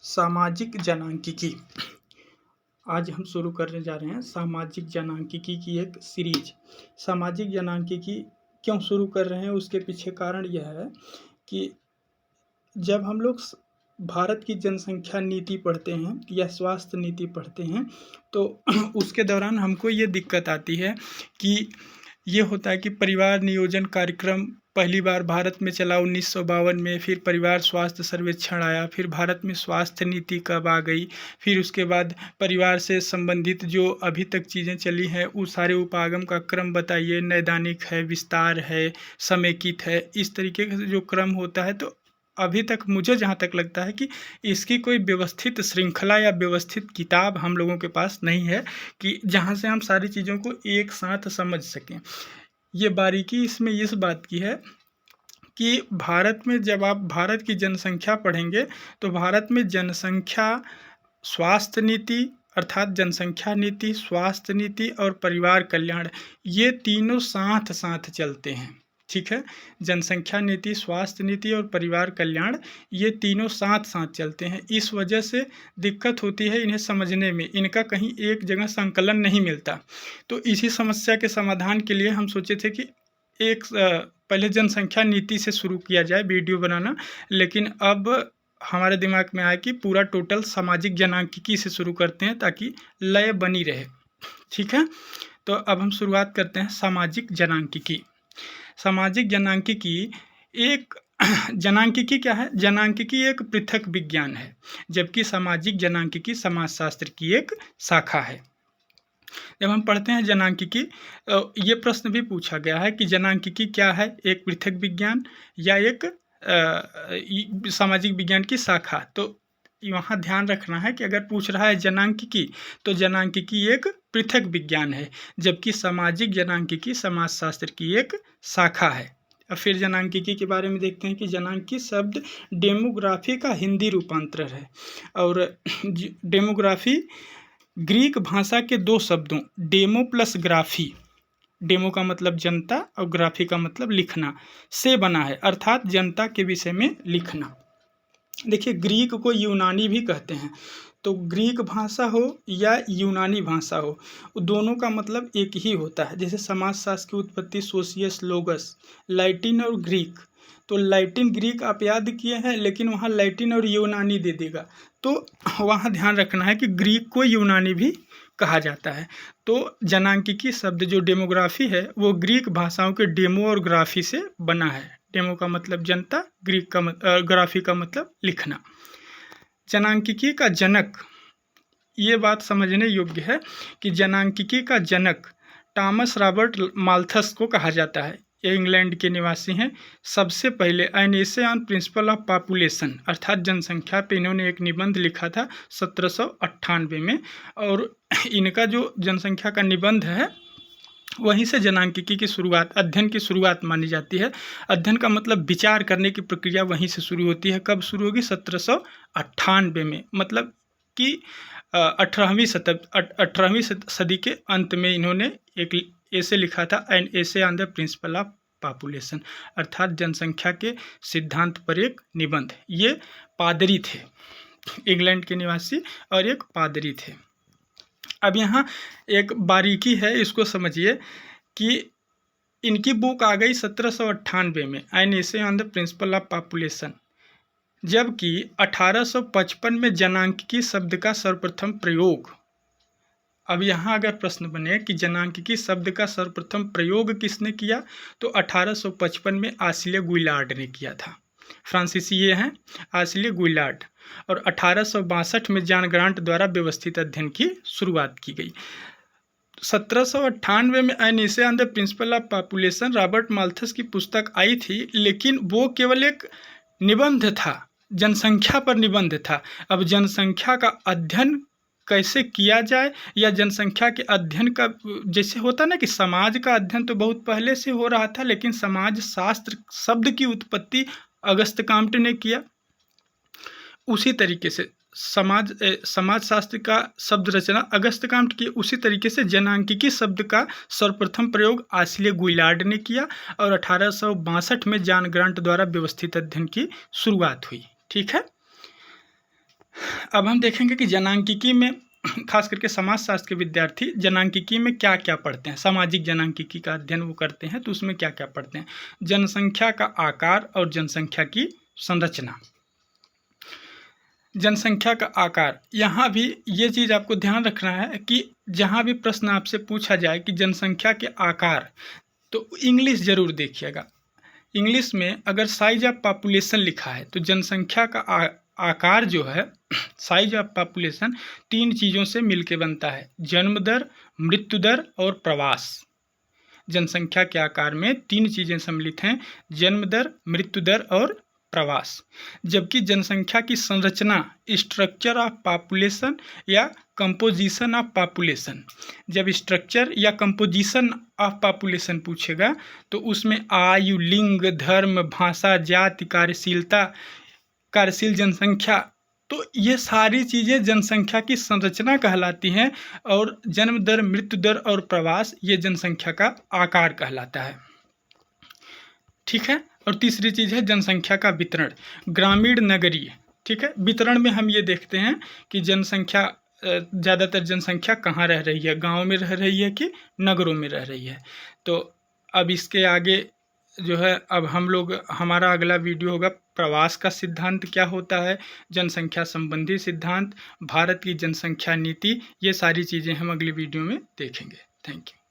सामाजिक जनांकिकी। आज हम शुरू करने जा रहे हैं सामाजिक जनांकिकी की एक सीरीज। सामाजिक जनांकिकी क्यों शुरू कर रहे हैं, उसके पीछे कारण यह है कि जब हम लोग भारत की जनसंख्या नीति पढ़ते हैं या स्वास्थ्य नीति पढ़ते हैं तो उसके दौरान हमको ये दिक्कत आती है कि ये होता है कि परिवार नियोजन कार्यक्रम पहली बार भारत में चला 1952 में, फिर परिवार स्वास्थ्य सर्वेक्षण आया, फिर भारत में स्वास्थ्य नीति कब आ गई, फिर उसके बाद परिवार से संबंधित जो अभी तक चीज़ें चली हैं उस सारे उपागम का क्रम बताइए, नैदानिक है, विस्तार है, समेकित है, इस तरीके का जो क्रम होता है। तो अभी तक मुझे जहाँ तक लगता है कि इसकी कोई व्यवस्थित श्रृंखला या व्यवस्थित किताब हम लोगों के पास नहीं है कि जहाँ से हम सारी चीज़ों को एक साथ समझ सकें। ये बारीकी इसमें इस बात की है कि भारत में जब आप भारत की जनसंख्या पढ़ेंगे तो भारत में जनसंख्या, स्वास्थ्य नीति अर्थात जनसंख्या नीति, स्वास्थ्य नीति और परिवार कल्याण, ये तीनों साथ साथ चलते हैं। ठीक है, जनसंख्या नीति, स्वास्थ्य नीति और परिवार कल्याण, ये तीनों साथ साथ चलते हैं। इस वजह से दिक्कत होती है इन्हें समझने में, इनका कहीं एक जगह संकलन नहीं मिलता। तो इसी समस्या के समाधान के लिए हम सोचे थे कि पहले जनसंख्या नीति से शुरू किया जाए वीडियो बनाना, लेकिन अब हमारे दिमाग में आया कि पूरा टोटल सामाजिक जनांकिकी से शुरू करते हैं ताकि लय बनी रहे। ठीक है, तो अब हम शुरुआत करते हैं सामाजिक जनांकिकी। सामाजिक जनांकिकी एक जनांकिकी क्या है? जनांकिकी एक पृथक विज्ञान है, जबकि सामाजिक जनांकिकी समाजशास्त्र की एक शाखा है। जब हम पढ़ते हैं जनांकिकी, ये प्रश्न भी पूछा गया है कि जनांकिकी क्या है, एक पृथक विज्ञान या एक सामाजिक विज्ञान की शाखा। तो वहाँ ध्यान रखना है कि अगर पूछ रहा है जनांकिकी तो जनांकिकी एक पृथक विज्ञान है, जबकि सामाजिक जनांकिकी समाजशास्त्र की एक शाखा है। अब फिर जनांकिकी के बारे में देखते हैं कि जनांकी शब्द डेमोग्राफी का हिंदी रूपांतरण है, और डेमोग्राफी ग्रीक भाषा के दो शब्दों डेमो प्लस ग्राफी, डेमो का मतलब जनता और ग्राफी का मतलब लिखना, से बना है, अर्थात जनता के विषय में लिखना। देखिए, ग्रीक को यूनानी भी कहते हैं, तो ग्रीक भाषा हो या यूनानी भाषा हो, दोनों का मतलब एक ही होता है। जैसे समाजशास्त्र की उत्पत्ति सोशियस, लोगस, लैटिन और ग्रीक, तो लैटिन ग्रीक आप याद किए हैं, लेकिन वहाँ लैटिन और यूनानी दे देगा, तो वहाँ ध्यान रखना है कि ग्रीक को यूनानी भी कहा जाता है। तो जनांकिकी शब्द जो डेमोग्राफी है वो ग्रीक भाषाओं के डेमो और ग्राफी से बना है। डेमो का मतलब जनता, ग्रीक का ग्राफी का मतलब लिखना। जनांकिकी का जनक, ये बात समझने योग्य है कि जनांकिकी का जनक टॉमस रॉबर्ट माल्थस को कहा जाता है। ये इंग्लैंड के निवासी हैं। सबसे पहले an essay on principle of population अर्थात जनसंख्या पे इन्होंने एक निबंध लिखा था 1798 में, और इनका जो जनसंख्या का निबंध है वहीं से जनांकिकी की शुरुआत, अध्ययन की शुरुआत मानी जाती है। अध्ययन का मतलब विचार करने की प्रक्रिया वहीं से शुरू होती है। कब शुरू होगी? 1798 में, मतलब कि 18वीं सदी के अंत में इन्होंने एक ऐसे लिखा था, एन ऐसे on the principle of population अर्थात जनसंख्या के सिद्धांत पर एक निबंध। ये पादरी थे, इंग्लैंड के निवासी, और एक पादरी थे। अब यहाँ एक बारीकी है, इसको समझिए कि इनकी बुक आ गई 1798 में, एन ऐसे on the principle of population, जबकि 1855 में जनांकिकी शब्द का सर्वप्रथम प्रयोग। अब यहाँ अगर प्रश्न बने कि जनांकिकी शब्द का सर्वप्रथम प्रयोग किसने किया, तो 1855 में आसिले गुइलार्ड ने किया था। फ्रांसीसी ये हैं आसिले गुइलार्ड, और 1862 में जॉन ग्रांट द्वारा व्यवस्थित अध्ययन की शुरुआत की गई। 1798 में एन ऐसे on the principle of population Robert Malthus की पुस्तक आई थी, लेकिन वो केवल एक निबंध था, जनसंख्या पर निबंध था। अब जनसंख्या का अध्ययन कैसे किया जाए, या जनसंख्या के अध्ययन का, जैसे होता ना कि समाज का अध्ययन तो बहुत पहले से हो रहा था, लेकिन समाज शास्त्र शब्द की उत्पत्ति अगस्त काम्ट ने किया, उसी तरीके से समाज शास्त्र का शब्द रचना अगस्त काम्ट की, उसी तरीके से जनांकिकी शब्द का सर्वप्रथम प्रयोग आसिले गुइलार्ड ने किया, और 1862 में जॉन ग्रांट द्वारा व्यवस्थित अध्ययन की शुरुआत हुई। ठीक है, अब हम देखेंगे कि जनांकिकी में खास करके समाजशास्त्र के विद्यार्थी जनांकिकी में क्या क्या पढ़ते हैं। सामाजिक जनांकिकी का अध्ययन वो करते हैं तो उसमें क्या क्या पढ़ते हैं। जनसंख्या का आकार और जनसंख्या की संरचना। जनसंख्या का आकार, यहाँ भी ये चीज़ आपको ध्यान रखना है कि जहाँ भी प्रश्न आपसे पूछा जाए कि जनसंख्या के आकार, तो इंग्लिश ज़रूर देखिएगा। इंग्लिश में अगर साइज ऑफ पॉपुलेशन लिखा है तो जनसंख्या का आकार जो है, साइज ऑफ पॉपुलेशन 3 चीज़ों से मिलके बनता है, जन्म दर, मृत्यु दर और प्रवास। जनसंख्या के आकार में 3 चीज़ें सम्मिलित हैं, जन्म दर, मृत्यु दर और प्रवास। जबकि जनसंख्या की संरचना, स्ट्रक्चर ऑफ पॉपुलेशन या कंपोजिशन ऑफ पॉपुलेशन, जब स्ट्रक्चर या कंपोजिशन ऑफ पॉपुलेशन पूछेगा तो उसमें आयु, लिंग, धर्म, भाषा, जाति, कार्यशील जनसंख्या, तो ये सारी चीज़ें जनसंख्या की संरचना कहलाती हैं। और जन्म दर, मृत्यु दर और प्रवास ये जनसंख्या का आकार कहलाता है। ठीक है। और तीसरी चीज़ है जनसंख्या का वितरण, ग्रामीण, नगरीय। ठीक है। वितरण में हम ये देखते हैं कि जनसंख्या, ज़्यादातर जनसंख्या कहाँ रह रही है, गांव में रह रही है कि नगरों में रह रही है। तो अब इसके आगे जो है, अब हम लोग, हमारा अगला वीडियो होगा प्रवास का सिद्धांत क्या होता है, जनसंख्या संबंधी सिद्धांत, भारत की जनसंख्या नीति, ये सारी चीज़ें हम अगली वीडियो में देखेंगे। Thank you.